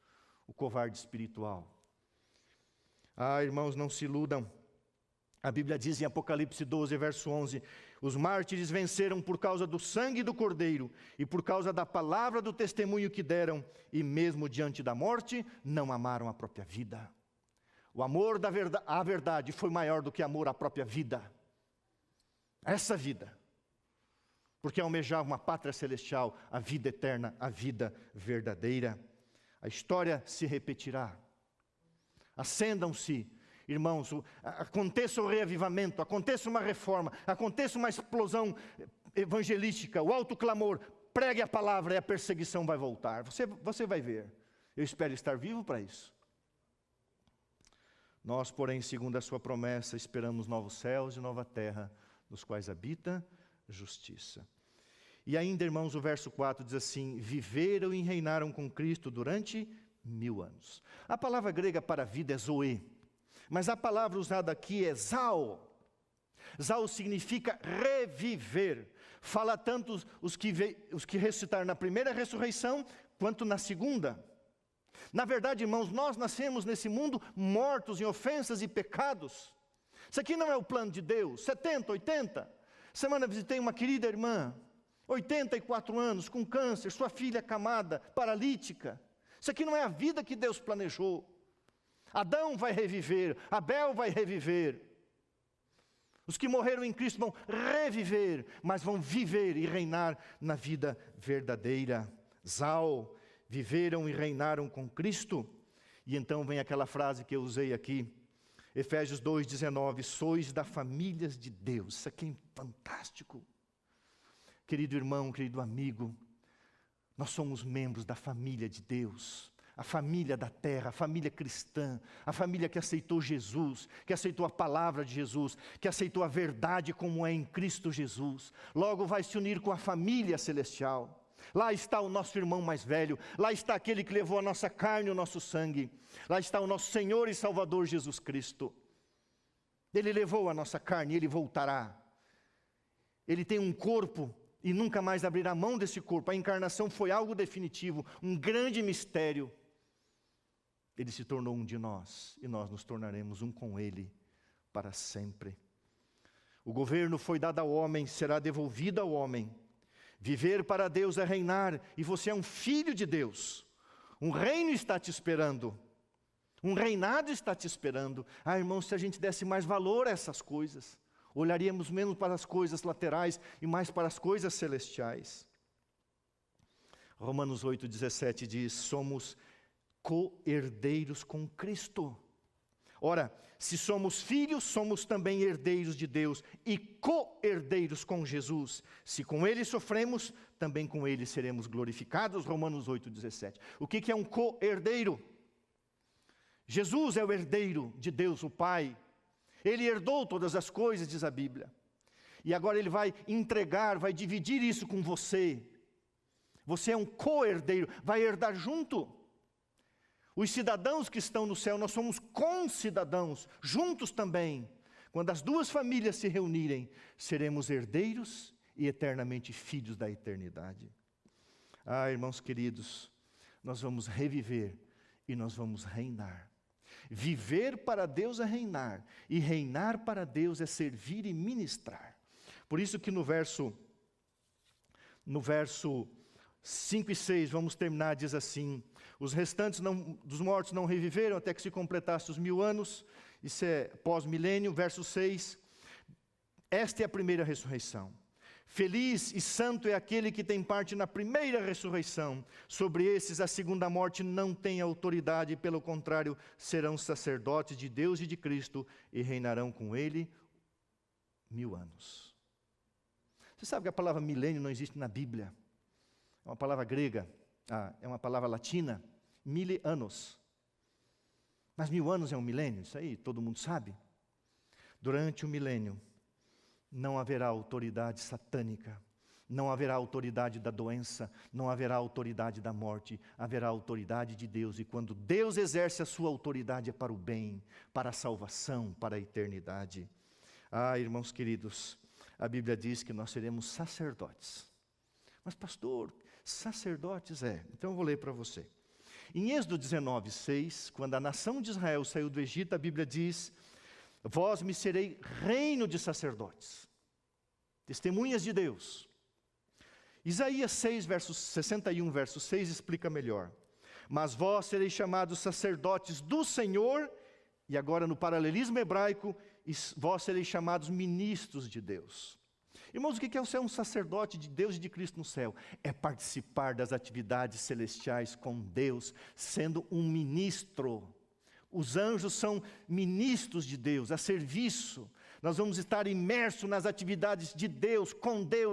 O covarde espiritual. Irmãos, não se iludam. A Bíblia diz em Apocalipse 12, verso 11, os mártires venceram por causa do sangue do Cordeiro e por causa da palavra do testemunho que deram, e mesmo diante da morte, não amaram a própria vida. O amor à verdade foi maior do que amor à própria vida. Essa vida. Porque almejava uma pátria celestial, a vida eterna, a vida verdadeira. A história se repetirá. Acendam-se, irmãos, aconteça o reavivamento, aconteça uma reforma, aconteça uma explosão evangelística, o alto clamor, pregue a palavra e a perseguição vai voltar. Você vai ver. Eu espero estar vivo para isso. Nós, porém, segundo a sua promessa, esperamos novos céus e nova terra, nos quais habita justiça. E ainda, irmãos, o verso 4 diz assim: viveram e reinaram com Cristo durante 1000 anos. A palavra grega para vida é zoe, mas a palavra usada aqui é zao. Zao significa reviver. Fala tanto os que ressuscitaram na primeira ressurreição, quanto na segunda. Na verdade, irmãos, nós nascemos nesse mundo mortos em ofensas e pecados. Isso aqui não é o plano de Deus. 70, 80. Semana visitei uma querida irmã, 84 anos, com câncer, sua filha acamada, paralítica. Isso aqui não é a vida que Deus planejou. Adão vai reviver, Abel vai reviver. Os que morreram em Cristo vão reviver, mas vão viver e reinar na vida verdadeira. Zao, viveram e reinaram com Cristo. E então vem aquela frase que eu usei aqui, Efésios 2,19, sois da família de Deus. Isso aqui é fantástico. Querido irmão, querido amigo, nós somos membros da família de Deus, a família da terra, a família cristã, a família que aceitou Jesus, que aceitou a palavra de Jesus, que aceitou a verdade como é em Cristo Jesus. Logo vai se unir com a família celestial. Lá está o nosso irmão mais velho, lá está aquele que levou a nossa carne e o nosso sangue, lá está o nosso Senhor e Salvador Jesus Cristo. Ele levou a nossa carne e Ele voltará. Ele tem um corpo e nunca mais abrirá mão desse corpo. A encarnação foi algo definitivo, um grande mistério. Ele se tornou um de nós e nós nos tornaremos um com Ele para sempre. O governo foi dado ao homem, será devolvido ao homem. Viver para Deus é reinar, e você é um filho de Deus. Um reino está te esperando. Um reinado está te esperando. Irmãos, se a gente desse mais valor a essas coisas, olharíamos menos para as coisas laterais e mais para as coisas celestiais. Romanos 8,17 diz: somos co-herdeiros com Cristo. Ora, se somos filhos, somos também herdeiros de Deus e co-herdeiros com Jesus. Se com Ele sofremos, também com Ele seremos glorificados. Romanos 8,17. O que é um co-herdeiro? Jesus é o herdeiro de Deus, o Pai. Ele herdou todas as coisas, diz a Bíblia. E agora Ele vai entregar, vai dividir isso com você. Você é um co-herdeiro, vai herdar junto. Os cidadãos que estão no céu, nós somos concidadãos, juntos também. Quando as duas famílias se reunirem, seremos herdeiros e eternamente filhos da eternidade. Irmãos queridos, nós vamos reviver e nós vamos reinar. Viver para Deus é reinar, e reinar para Deus é servir e ministrar. Por isso que no verso 5 e 6, vamos terminar, diz assim: os restantes dos mortos não reviveram até que se completasse os 1000 anos. Isso é pós-milênio. Verso 6, esta é a primeira ressurreição. Feliz e santo é aquele que tem parte na primeira ressurreição. Sobre esses a segunda morte não tem autoridade, pelo contrário, serão sacerdotes de Deus e de Cristo e reinarão com Ele 1000 anos. Você sabe que a palavra milênio não existe na Bíblia. É uma palavra grega, é uma palavra latina, mille anos. Mas 1000 anos é um milênio, isso aí todo mundo sabe. Durante o milênio, não haverá autoridade satânica, não haverá autoridade da doença, não haverá autoridade da morte, haverá autoridade de Deus. E quando Deus exerce a sua autoridade é para o bem, para a salvação, para a eternidade. Irmãos queridos, a Bíblia diz que nós seremos sacerdotes. Mas pastor, sacerdotes então eu vou ler para você. Em Êxodo 19, 6, quando a nação de Israel saiu do Egito, a Bíblia diz: vós me serei reino de sacerdotes, testemunhas de Deus. Isaías 6, verso 61, verso 6 explica melhor. Mas vós sereis chamados sacerdotes do Senhor, e agora no paralelismo hebraico, vós sereis chamados ministros de Deus. Irmãos, o que é ser um sacerdote de Deus e de Cristo no céu? É participar das atividades celestiais com Deus, sendo um ministro. Os anjos são ministros de Deus, a serviço. Nós vamos estar imersos nas atividades de Deus,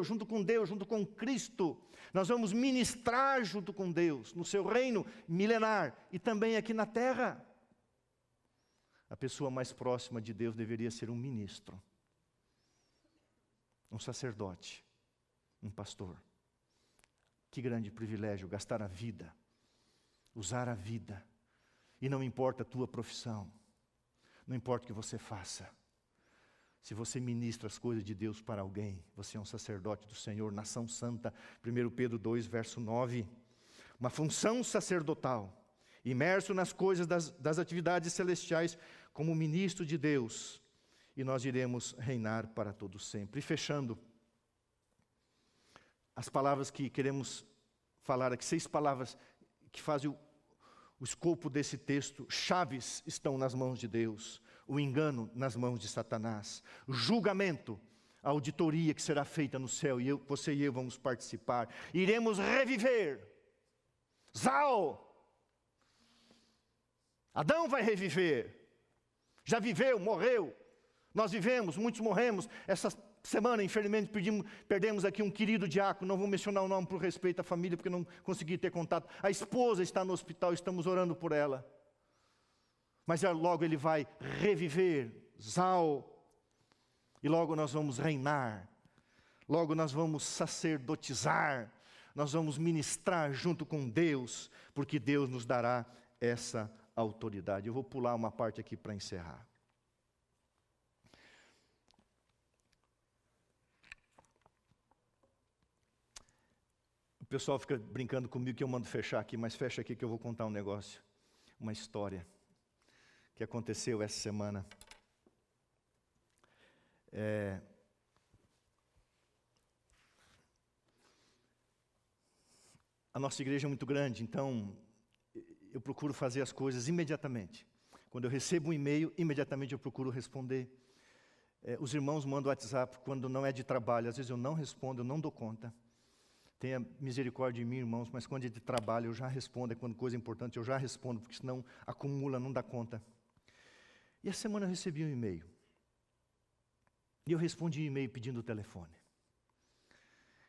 junto com Cristo. Nós vamos ministrar junto com Deus, no seu reino milenar e também aqui na terra. A pessoa mais próxima de Deus deveria ser um ministro, um sacerdote, um pastor. Que grande privilégio gastar a vida, usar a vida. E não importa a tua profissão, não importa o que você faça. Se você ministra as coisas de Deus para alguém, você é um sacerdote do Senhor, nação santa. 1 Pedro 2, verso 9. Uma função sacerdotal, imerso nas coisas das atividades celestiais, como ministro de Deus. E nós iremos reinar para todo sempre. E fechando, as palavras que queremos falar aqui, 6 palavras que fazem o escopo desse texto. Chaves estão nas mãos de Deus, o engano nas mãos de Satanás, o julgamento, a auditoria que será feita no céu, e você e eu vamos participar. Iremos reviver. Zau! Adão vai reviver. Já viveu, morreu. Nós vivemos, muitos morremos. Essa semana, infelizmente, perdemos aqui um querido diácono. Não vou mencionar o nome por respeito à família, porque não consegui ter contato. A esposa está no hospital, estamos orando por ela. Mas logo ele vai reviver, Zau. E logo nós vamos reinar. Logo nós vamos sacerdotizar. Nós vamos ministrar junto com Deus, porque Deus nos dará essa autoridade. Eu vou pular uma parte aqui para encerrar. O pessoal fica brincando comigo que eu mando fechar aqui, mas fecha aqui que eu vou contar um negócio, uma história que aconteceu essa semana. A nossa igreja é muito grande, então eu procuro fazer as coisas imediatamente. Quando eu recebo um e-mail, imediatamente eu procuro responder. Os irmãos mandam WhatsApp quando não é de trabalho. Às vezes eu não respondo, eu não dou conta. Tenha misericórdia de mim, irmãos, mas quando é de trabalho eu já respondo. É quando coisa importante eu já respondo, porque senão acumula, não dá conta. E essa semana eu recebi um e-mail. E eu respondi o e-mail pedindo o telefone.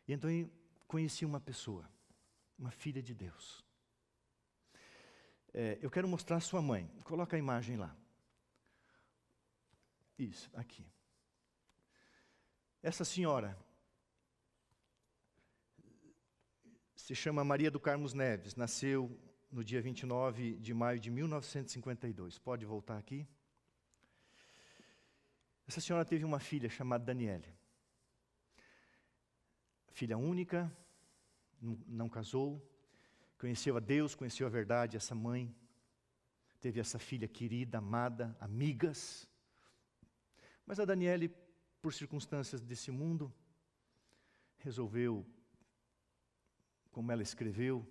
E então eu conheci uma pessoa, uma filha de Deus. Eu quero mostrar a sua mãe. Coloca a imagem lá. Isso, aqui. Essa senhora se chama Maria do Carmo Neves. Nasceu no dia 29 de maio de 1952. Pode voltar aqui. Essa senhora teve uma filha chamada Daniele. Filha única, não casou, conheceu a Deus, conheceu a verdade. Essa mãe teve essa filha querida, amada, amigas. Mas a Daniele, por circunstâncias desse mundo, resolveu, como ela escreveu,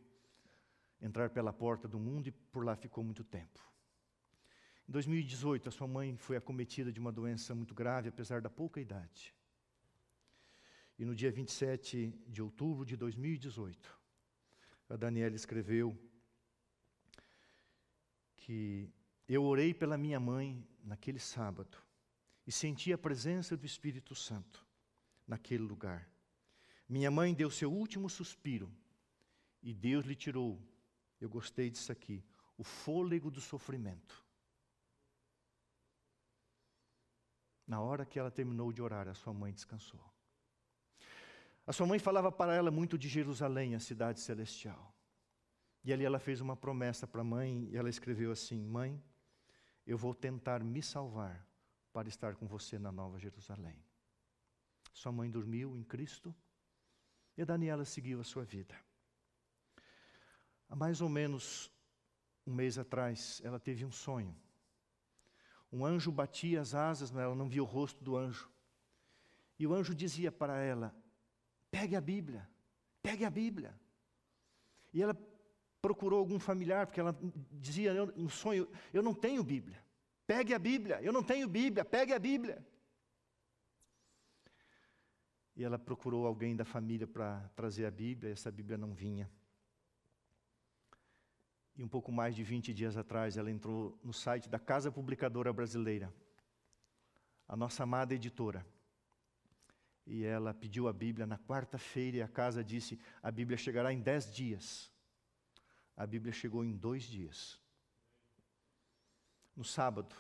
entrar pela porta do mundo e por lá ficou muito tempo. Em 2018, a sua mãe foi acometida de uma doença muito grave, apesar da pouca idade. E no dia 27 de outubro de 2018, a Daniela escreveu que eu orei pela minha mãe naquele sábado e senti a presença do Espírito Santo naquele lugar. Minha mãe deu seu último suspiro e Deus lhe tirou, eu gostei disso aqui, o fôlego do sofrimento. Na hora que ela terminou de orar, a sua mãe descansou. A sua mãe falava para ela muito de Jerusalém, a cidade celestial. E ali ela fez uma promessa para a mãe, e ela escreveu assim: mãe, eu vou tentar me salvar para estar com você na Nova Jerusalém. Sua mãe dormiu em Cristo, e a Daniela seguiu a sua vida. Há mais ou menos um mês atrás, ela teve um sonho. Um anjo batia as asas, mas ela não via o rosto do anjo. E o anjo dizia para ela: pegue a Bíblia, pegue a Bíblia. E ela procurou algum familiar, porque ela dizia no sonho: eu não tenho Bíblia, pegue a Bíblia, eu não tenho Bíblia, pegue a Bíblia. E ela procurou alguém da família para trazer a Bíblia, e essa Bíblia não vinha. E um pouco mais de 20 dias atrás, ela entrou no site da Casa Publicadora Brasileira, a nossa amada editora. E ela pediu a Bíblia na quarta-feira, e a casa disse: a Bíblia chegará em 10 dias. A Bíblia chegou em 2 dias. No sábado,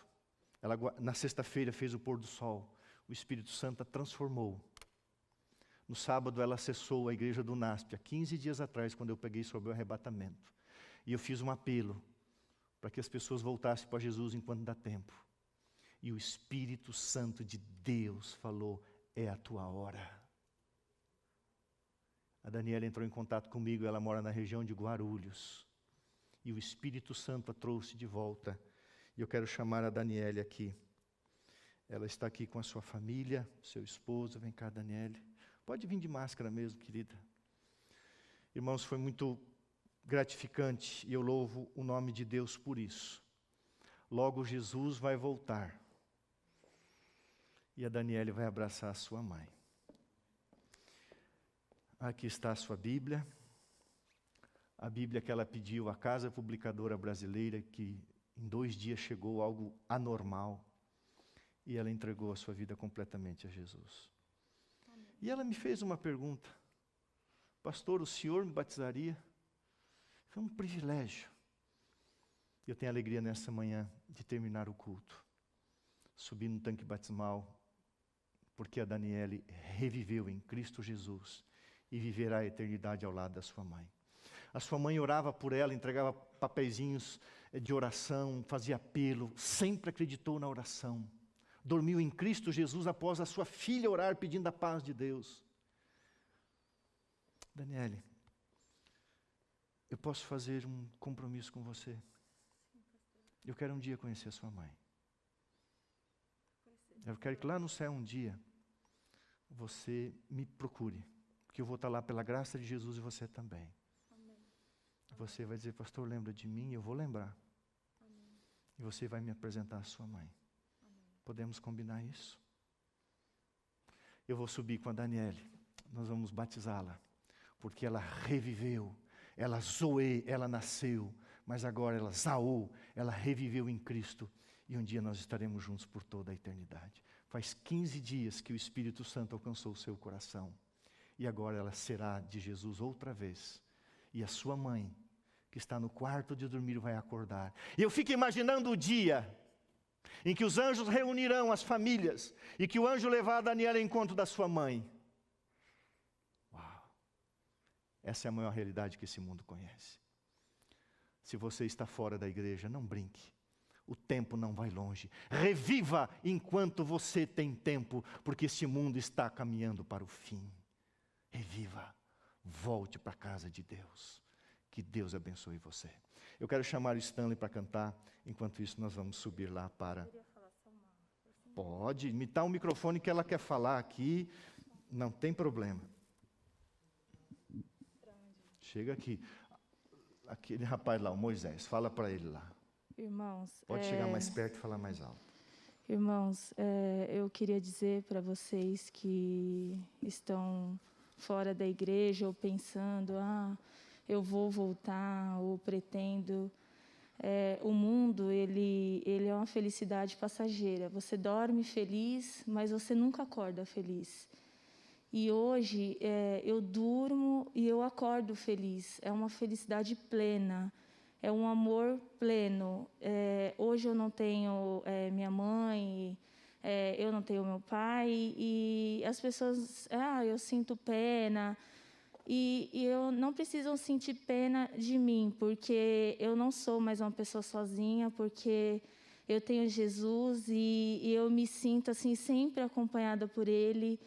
na sexta-feira fez o pôr do sol. O Espírito Santo a transformou. No sábado ela acessou a igreja do NASP, há 15 dias atrás, quando eu peguei sobre o arrebatamento. E eu fiz um apelo para que as pessoas voltassem para Jesus enquanto dá tempo. E o Espírito Santo de Deus falou: é a tua hora. A Daniela entrou em contato comigo, ela mora na região de Guarulhos. E o Espírito Santo a trouxe de volta. E eu quero chamar a Daniela aqui. Ela está aqui com a sua família, seu esposo. Vem cá, Daniela. Pode vir de máscara mesmo, querida. Irmãos, foi muito gratificante e eu louvo o nome de Deus por isso. Logo Jesus vai voltar. E a Daniela vai abraçar a sua mãe. Aqui está a sua Bíblia. A Bíblia que ela pediu à Casa Publicadora Brasileira, que em 2 dias chegou algo anormal. E ela entregou a sua vida completamente a Jesus. Amém. E ela me fez uma pergunta: pastor, o senhor me batizaria? Foi um privilégio. Eu tenho alegria nessa manhã de terminar o culto, subir no tanque batismal, porque a Daniele reviveu em Cristo Jesus e viverá a eternidade ao lado da sua mãe. A sua mãe orava por ela, entregava papeizinhos de oração, fazia apelo, sempre acreditou na oração. Dormiu em Cristo Jesus após a sua filha orar pedindo a paz de Deus. Daniele, eu posso fazer um compromisso com você? Eu quero um dia conhecer a sua mãe. Eu quero que lá no céu um dia você me procure, porque eu vou estar lá pela graça de Jesus e você também. Amém. Você vai dizer: pastor, lembra de mim? Eu vou lembrar. Amém. E você vai me apresentar a sua mãe. Podemos combinar isso? Eu vou subir com a Daniele. Nós vamos batizá-la. Porque ela reviveu. Ela zoe, ela nasceu. Mas agora ela zaou. Ela reviveu em Cristo. E um dia nós estaremos juntos por toda a eternidade. Faz 15 dias que o Espírito Santo alcançou o seu coração. E agora ela será de Jesus outra vez. E a sua mãe, que está no quarto de dormir, vai acordar. E eu fico imaginando o dia em que os anjos reunirão as famílias e que o anjo levar a Daniela ao encontro da sua mãe. Uau! Essa é a maior realidade que esse mundo conhece. Se você está fora da igreja, não brinque. O tempo não vai longe. Reviva enquanto você tem tempo, porque esse mundo está caminhando para o fim. Reviva. Volte para a casa de Deus. Que Deus abençoe você. Eu quero chamar o Stanley para cantar. Enquanto isso, nós vamos subir lá para... Pode, me dá o microfone que ela quer falar aqui. Não tem problema. Chega aqui. Aquele rapaz lá, o Moisés, fala para ele lá. Irmãos, Pode chegar mais perto e falar mais alto. Irmãos, eu queria dizer para vocês que estão fora da igreja ou pensando, eu vou voltar ou pretendo. O mundo, ele é uma felicidade passageira. Você dorme feliz, mas você nunca acorda feliz. E hoje eu durmo e eu acordo feliz. É uma felicidade plena. É um amor pleno. Hoje eu não tenho minha mãe, eu não tenho meu pai, e as pessoas, eu sinto pena, e eu não precisam sentir pena de mim, porque eu não sou mais uma pessoa sozinha, porque eu tenho Jesus e eu me sinto assim sempre acompanhada por Ele,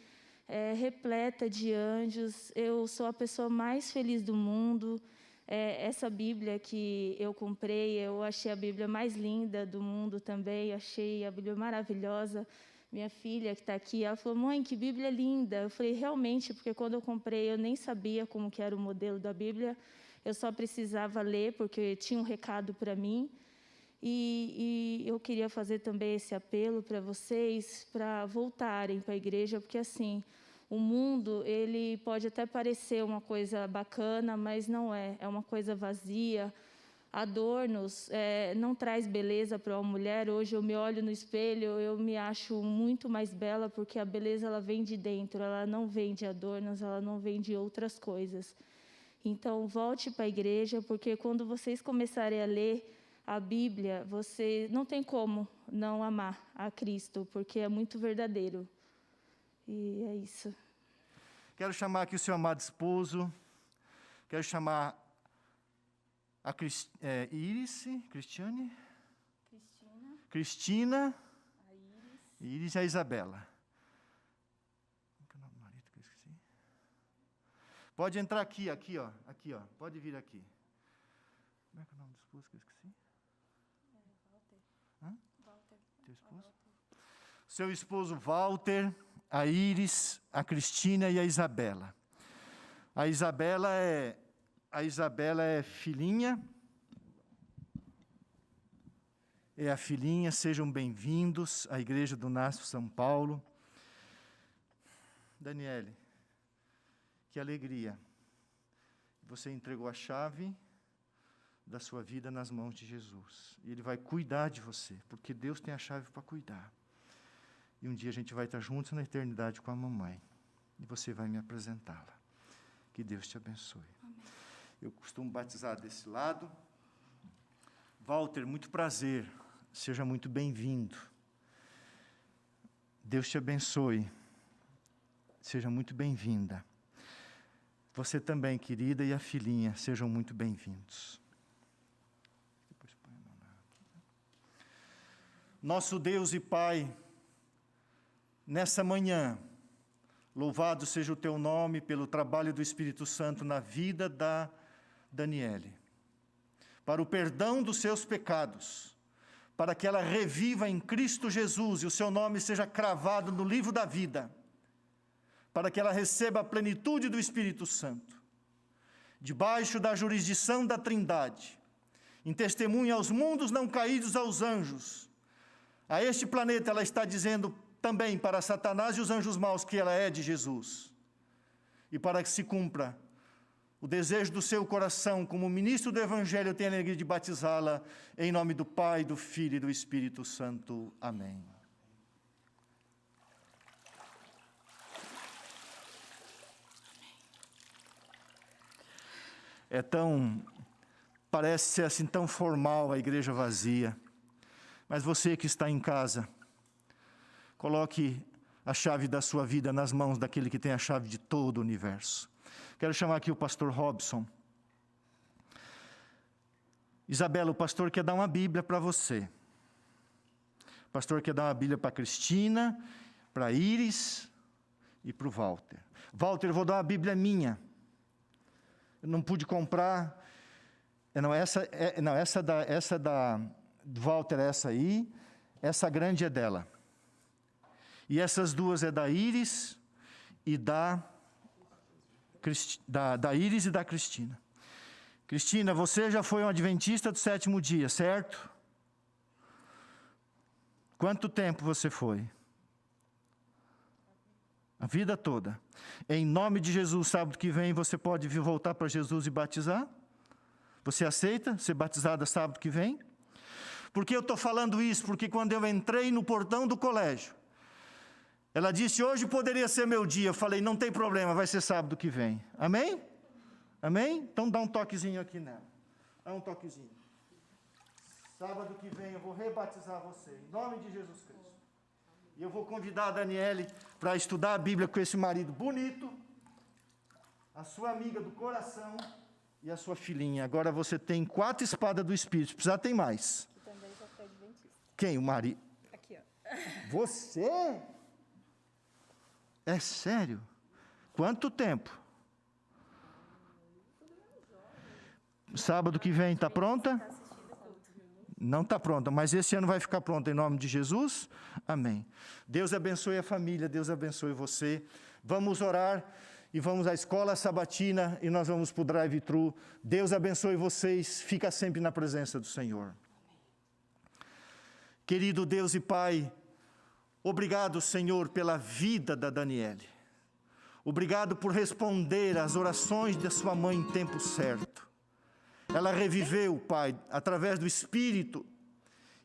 repleta de anjos. Eu sou a pessoa mais feliz do mundo. Essa Bíblia que eu comprei, eu achei a Bíblia mais linda do mundo também, achei a Bíblia maravilhosa. Minha filha que está aqui, ela falou, mãe, que Bíblia linda. Eu falei, realmente, porque quando eu comprei eu nem sabia como que era o modelo da Bíblia, eu só precisava ler porque tinha um recado para mim. E eu queria fazer também esse apelo para vocês, para voltarem para a igreja, porque assim... O mundo, ele pode até parecer uma coisa bacana, mas não é. É uma coisa vazia. Adornos não traz beleza para uma mulher. Hoje eu me olho no espelho, eu me acho muito mais bela, porque a beleza ela vem de dentro, ela não vem de adornos, ela não vem de outras coisas. Então, volte para a igreja, porque quando vocês começarem a ler a Bíblia, você não tem como não amar a Cristo, porque é muito verdadeiro. E é isso. Quero chamar aqui o seu amado esposo. Quero chamar a Cristiane? Cristina. A Iris e a Isabela. Qual é o nome do marido que eu esqueci? Pode entrar aqui, ó. Aqui, ó. Pode vir aqui. Como é que é o nome do esposo que eu esqueci? Walter. Hã? Walter. Teu esposo? Seu esposo Walter, a Iris, a Cristina e a Isabela. A Isabela é filhinha. É a filhinha, sejam bem-vindos à Igreja do Nasce São Paulo. Daniele, que alegria. Você entregou a chave da sua vida nas mãos de Jesus. E Ele vai cuidar de você, porque Deus tem a chave para cuidar. E um dia a gente vai estar juntos na eternidade com a mamãe. E você vai me apresentá-la. Que Deus te abençoe. Amém. Eu costumo batizar desse lado. Walter, muito prazer. Seja muito bem-vindo. Deus te abençoe. Seja muito bem-vinda. Você também, querida, e a filhinha, sejam muito bem-vindos. Depois põe a mão aqui. Nosso Deus e Pai, nessa manhã, louvado seja o teu nome pelo trabalho do Espírito Santo na vida da Daniele, para o perdão dos seus pecados, para que ela reviva em Cristo Jesus e o seu nome seja cravado no livro da vida, para que ela receba a plenitude do Espírito Santo, debaixo da jurisdição da Trindade, em testemunha aos mundos não caídos, aos anjos. A este planeta ela está dizendo também para Satanás e os anjos maus que ela é de Jesus. E para que se cumpra o desejo do seu coração, como ministro do Evangelho, eu tenho a alegria de batizá-la em nome do Pai, do Filho e do Espírito Santo. Amém. Parece ser assim tão formal a igreja vazia. Mas você que está em casa, coloque a chave da sua vida nas mãos daquele que tem a chave de todo o universo. Quero chamar aqui o pastor Robson. Isabela, o pastor quer dar uma Bíblia para você. O pastor quer dar uma Bíblia para a Cristina, para a Iris e para o Walter. Walter, eu vou dar uma Bíblia minha. Eu não pude comprar. Essa da Walter é essa aí. Essa grande é dela. E essas duas é da Iris e da Iris e da Cristina. Cristina, você já foi uma adventista do 7º dia, certo? Quanto tempo você foi? A vida toda. Em nome de Jesus, sábado que vem, você pode vir voltar para Jesus e batizar? Você aceita ser batizada sábado que vem? Por que eu estou falando isso? Porque quando eu entrei no portão do colégio, ela disse, hoje poderia ser meu dia. Eu falei, não tem problema, vai ser sábado que vem. Amém? Amém? Então dá um toquezinho aqui nela. Dá um toquezinho. Sábado que vem eu vou rebatizar você, em nome de Jesus Cristo. E eu vou convidar a Daniele para estudar a Bíblia com esse marido bonito, a sua amiga do coração e a sua filhinha. Agora você tem 4 espadas do Espírito, se precisar tem mais. Que também já foi adventista. Quem? O marido? Aqui, ó. Você? É sério? Quanto tempo? Sábado que vem, está pronta? Não está pronta, mas esse ano vai ficar pronta em nome de Jesus? Amém. Deus abençoe a família, Deus abençoe você. Vamos orar e vamos à escola sabatina e nós vamos para o drive-thru. Deus abençoe vocês, fica sempre na presença do Senhor. Querido Deus e Pai, obrigado, Senhor, pela vida da Daniele. Obrigado por responder às orações da sua mãe em tempo certo. Ela reviveu, Pai, através do Espírito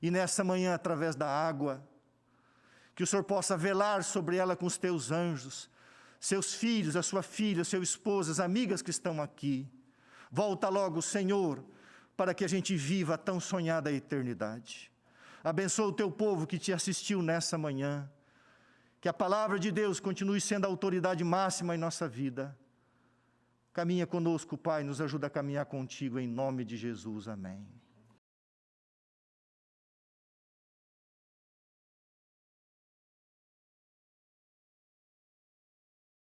e nessa manhã através da água. Que o Senhor possa velar sobre ela com os teus anjos, seus filhos, a sua filha, seu esposo, as amigas que estão aqui. Volta logo, Senhor, para que a gente viva a tão sonhada eternidade. Abençoa o teu povo que te assistiu nessa manhã. Que a palavra de Deus continue sendo a autoridade máxima em nossa vida. Caminha conosco, Pai, nos ajuda a caminhar contigo, em nome de Jesus. Amém.